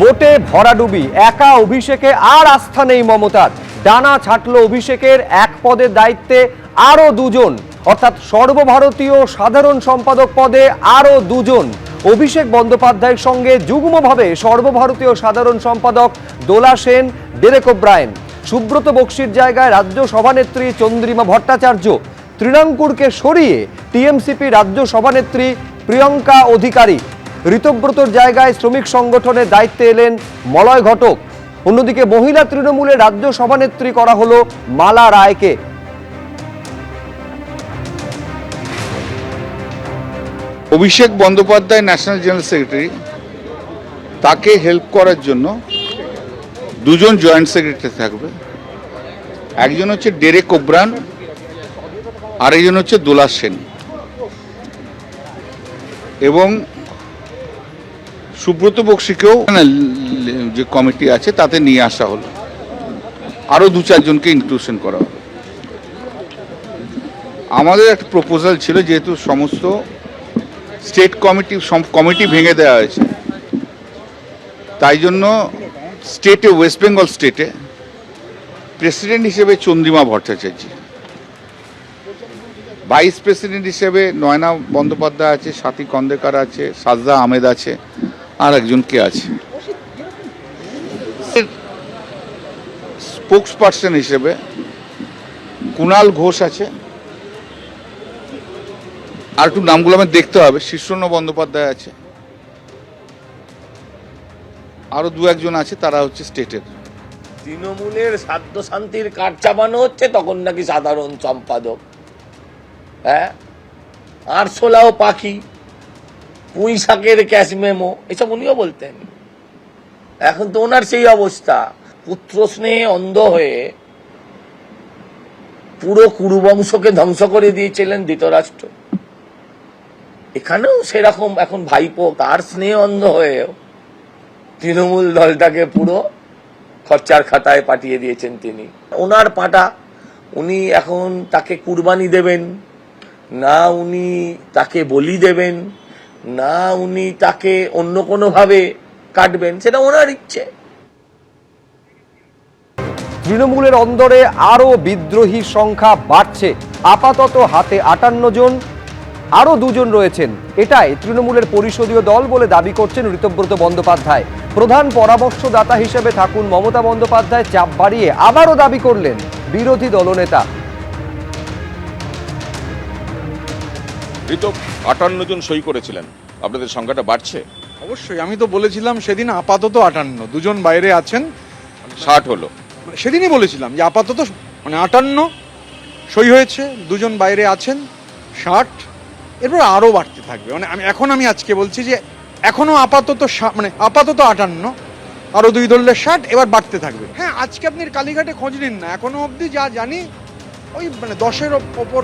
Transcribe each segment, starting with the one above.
ভোটে ভরাডুবি, একা অভিষেকে আর আস্থা নেই মমতার। ডানা ছাটল অভিষেকের, এক পদের দায়িত্বে আরো দুজন, অর্থাৎ সর্বভারতীয় সাধারণ সম্পাদক পদে আরো দুজন। অভিষেক বন্দ্যোপাধ্যায়ের সঙ্গে যুগ্মভাবে সর্বভারতীয় সাধারণ সম্পাদক দোলা সেন, ডেরেক ওব্রায়েন। সুব্রত বক্সির জায়গায় রাজ্য সভানেত্রী চন্দ্রিমা ভট্টাচার্য। তৃণাঙ্কুরকে সরিয়ে টিএমসিপি রাজ্য সভানেত্রী প্রিয়ঙ্কা অধিকারী। ঋতব্রতর জায়গায় শ্রমিক সংগঠনের দায়িত্বে এলেন মলয় ঘটক। অন্যদিকে মহিলা তৃণমূলের রাজ্য সভানেত্রী করা হলো মালা রায়কে। Abhishek Bandyopadhyay national general secretary, তাকে হেল্প করার জন্য দুজন জয়েন্ট সেক্রেটারি থাকবে। একজন হচ্ছে ডেরেক ওব্রায়েন, আরেকজন হচ্ছে দোলা সেন। এবং সুব্রত বক্সিকেও যে কমিটি আছে তাতে নিয়ে আসা হলো, আরো দু চারজনকে ইনক্লুশন করা হলো। আমাদের একটা প্রপোজাল ছিল, যেহেতু সমস্ত স্টেট কমিটি ভেঙে দেওয়া হয়েছে, তাই জন্য স্টেটে, ওয়েস্ট বেঙ্গল স্টেটে প্রেসিডেন্ট হিসেবে চন্দ্রিমা ভট্টাচার্য, ভাইস প্রেসিডেন্ট হিসেবে নয়না বন্দ্যোপাধ্যায় আছে, স্বাতী কন্দেকার আছে, সাজদা আহমেদ আছে, আর একজন কে আছে। স্পোক্স পার্সন হিসেবে কুণাল ঘোষ আছে, আর একটু নামগুলো আমার দেখতে হবে। শীর্ষণ্য বন্দ্যোপাধ্যায় আছে, আরো দু একজন আছে, তারা হচ্ছে স্টেটের। তৃণমূলের সাধ্য শান্তির কাঠ চাপানো হচ্ছে, তখন নাকি সাধারণ সম্পাদক। হ্যাঁ, আরশোলাও পাখি, পুঁই শাকের ক্যাশ মেমো, এসব উনিও বলতেন। এখন তো ওনার সেই অবস্থা। পুত্র স্নেহে অন্ধ হয়ে পুরো কুরুবংশকে ধ্বংস করে দিয়েছিলেন ধৃতরাষ্ট্র। এখানেও সেরকম এখন ভাইপো, তার স্নেহে অন্ধ হয়েও তৃণমূল দলটাকে পুরো খরচার খাতায় পাঠিয়ে দিয়েছেন তিনি। ওনার পাটা, উনি এখন তাকে কুরবানি দেবেন না, উনি তাকে বলি দেবেন না, উনি তাকে অন্য কোনোভাবে কাটবেন, সেটা ওনার ইচ্ছে। তৃণমূলের অন্দরে আরো বিদ্রোহী সংখ্যা বাড়ছে। আপাতত হাতে 58 জন, আরো দুজন রয়েছেন। এটাই তৃণমূলের পরিষদীয় দল বলে দাবি করছেন ঋতব্রত বন্দ্যোপাধ্যায়। প্রধান পরামর্শদাতা হিসেবে থাকুন মমতা বন্দ্যোপাধ্যায় চাপ বাড়িয়ে আবারও দাবি করলেন বিরোধী দলনেতা। 58 জন সই করেছিলেন, আপনাদের সংখ্যাটা বাড়ছে? অবশ্যই, আমি তো বলেছিলাম সেদিন আপাতত 58, দুজন বাইরে আছেন, 60 হলো। সেদিনই বলেছিলাম যে আপাতত 58 সই হয়েছে, দুজন বাইরে আছেন 60, এরপর আরও বাড়তে থাকবে। মানে আমি আজকে বলছি যে এখনো আপাতত আপাতত 58, আরও দুই ধরলে 60, এবার বাড়তে থাকবে। হ্যাঁ, আজকে আপনি কালীঘাটে খোঁজ নিন না, এখনো অবধি যা জানি ওই 10-এর ওপর,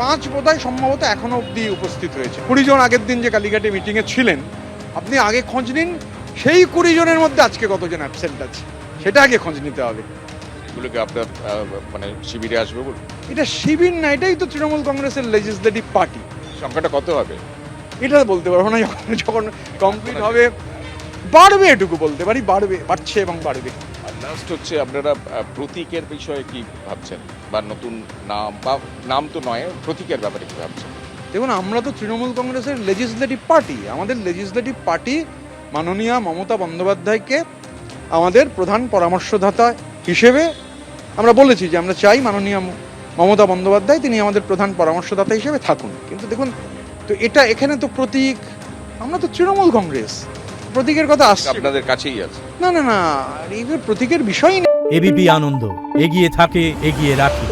5 বোধহয় সম্ভবত এখনো অবধি উপস্থিত হয়েছে। 20 জন আগের দিন যে কালীঘাটে মিটিংয়ে ছিলেন, আপনি আগে খোঁজ নিন সেই 20 জনের মধ্যে আজকে কতজন অ্যাবসেন্ট আছে, সেটা আগে খোঁজ নিতে হবে। এগুলোকে আপনার শিবিরে আসবে বলুন? এটা শিবির না, এটাই তো তৃণমূল কংগ্রেসের লেজিসলেটিভ পার্টি। সংখ্যাটা কত হবে এটা বলতে পারবো না, যখন কমপ্লিট হবে বাড়বে, এটুকু বলতে পারি, বাড়ছে এবং বাড়বে। আর লাস্ট হচ্ছে, আপনারা প্রতীকের বিষয়ে কি ভাবছেন, বা নতুন নাম, বা নাম তো নয়, প্রতীকের ব্যাপারে কি ভাবছেন? দেখুন, আমরা তো তৃণমূল কংগ্রেসের লেজিসলেটিভ পার্টি। আমাদের লেজিসলেটিভ পার্টি মাননীয় মমতা বন্দ্যোপাধ্যায়কে আমাদের প্রধান পরামর্শদাতা হিসেবে আমরা বলেছি যে আমরা চাই মাননীয় মমতা বন্দ্যোপাধ্যায় তিনি আমাদের প্রধান পরামর্শদাতা হিসেবে থাকুন। কিন্তু দেখুন, তো এখানে তো প্রতীক, আমরা তো তৃণমূল কংগ্রেস, প্রতীকের কথা আসছে আপনাদের কাছেই আছে। না না না, এই প্রতীকের বিষয় নেই। এবিপি আনন্দ, এগিয়ে থাকে, এগিয়ে রাখে।